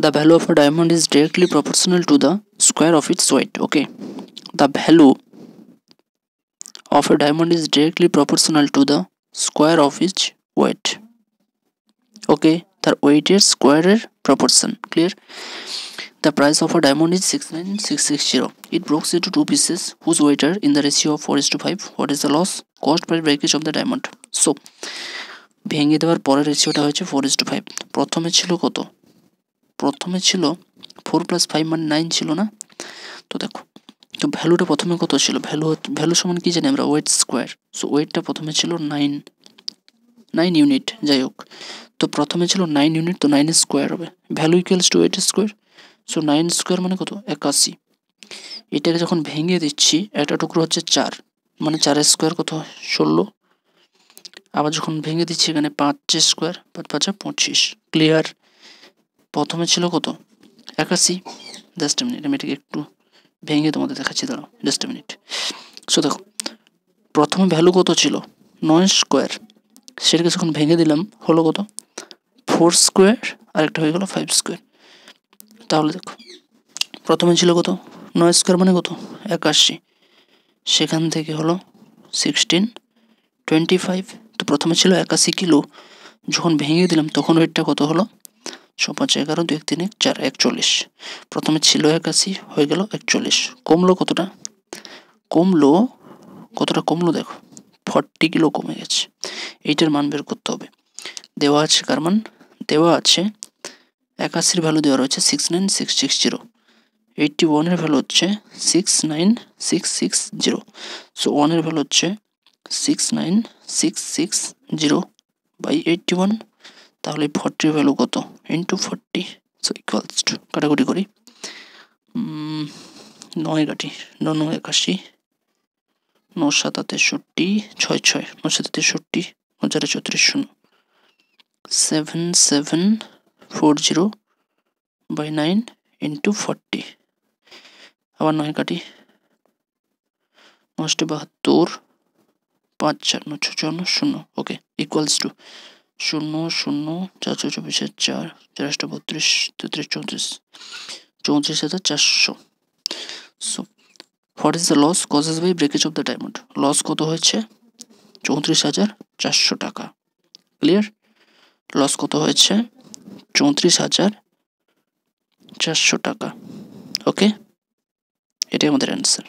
The value of a diamond is directly proportional to the square of its weight. Okay, the value of a diamond is directly proportional to the square of its weight. Okay, তার ওয়েটের স্কোয়ারের proportion. Clear? The price of a diamond is 69660. It breaks into two pieces whose weight are in the ratio of 4:5. What is the loss caused by breakage of the diamond? So ভেঙে দেওয়ার পরের রেশিওটা হচ্ছে 4:5. প্রথমে ছিল কত? প্রথমে ছিল 4 + 5 মানে 9 ছিল না? তো দেখো, তো ভ্যালুটা প্রথমে কত ছিল? ভ্যালু সমান কি জানি আমরা? Wait square. সো ওয়েটটা প্রথমে ছিল 9 ইউনিট, যাই হোক। তো প্রথমে ছিল 9 ইউনিট, তো 9 স্কোয়ার হবে, value equals to weight square. So 9 square মানে কত? 81। এটাকে যখন ভেঙে দিচ্ছি, একটা টুকরো হচ্ছে 4, মানে 4 স্কোয়ার কত? 16। আবার যখন ভেঙে দিচ্ছি এখানে 5 স্কোয়ার, 5 × 5 = 25। ক্লিয়ার? প্রথমে ছিল কত? 81। জাস্ট মিনিট, আমি এটাকে একটু ভেঙে তোমাদের দেখাচ্ছি, দাঁড়াও জাস্ট মিনিট। সো দেখো, প্রথমে ভ্যালু কত ছিল? 9 স্কোয়ার। সেটাকে যখন ভেঙে দিলাম হলো কত? 4 স্কোয়ার, আর একটা হয়ে গেল 5 স্কোয়ার। তাহলে দেখো, প্রথমে ছিল কত? 9 স্কোয়ার মানে কত? 81। সেখান থেকে হলো 16, 25। তো প্রথমে ছিল 81 কিলো, যখন ভেঙে দিলাম তখন ওয়েটটা কত হলো? 5 × 11 2 × 3 = 4, 41। প্রথমে ছিল 81, হয়ে গেল 41। কমলো কতটা? কমলো দেখো, 40 কিলো কমে গেছে। এইটার মান বের করতে হবে। দেওয়া আছে কার মান? দেওয়া আছে 81-র ভ্যালু দেওয়া রয়েছে 69660। 81-এর ভ্যালু হচ্ছে 69660। সো 1-এর ভ্যালু হচ্ছে 69660/81। তাহলে 40-র ভ্যালু কত? ইন্টু 40। সো ইকুয়ালস টু, কাটাকুটি করি, 9 কাটি, 9 × 9 = 81, 9 × 7 = 63, 6 × 6 = 9 × 7 = 63, 9 × 4 = 34, 7740/9 ইন্টু 40। আবার 9 কাটি, 9 × 72, 5 × 4 = 9, 6 × 4 = 0। ওকে, equals to 0 0 4 × 4 = 24, 4 4 × 8 = 32, 33 34, 34,400। So what is the loss causes by breakage of the diamond? Loss কত হয়েছে? 34,400 টাকা। ক্লিয়ার? লস কত হয়েছে? 34,400 টাকা। ওকে, এটাই আমাদের অ্যান্সার।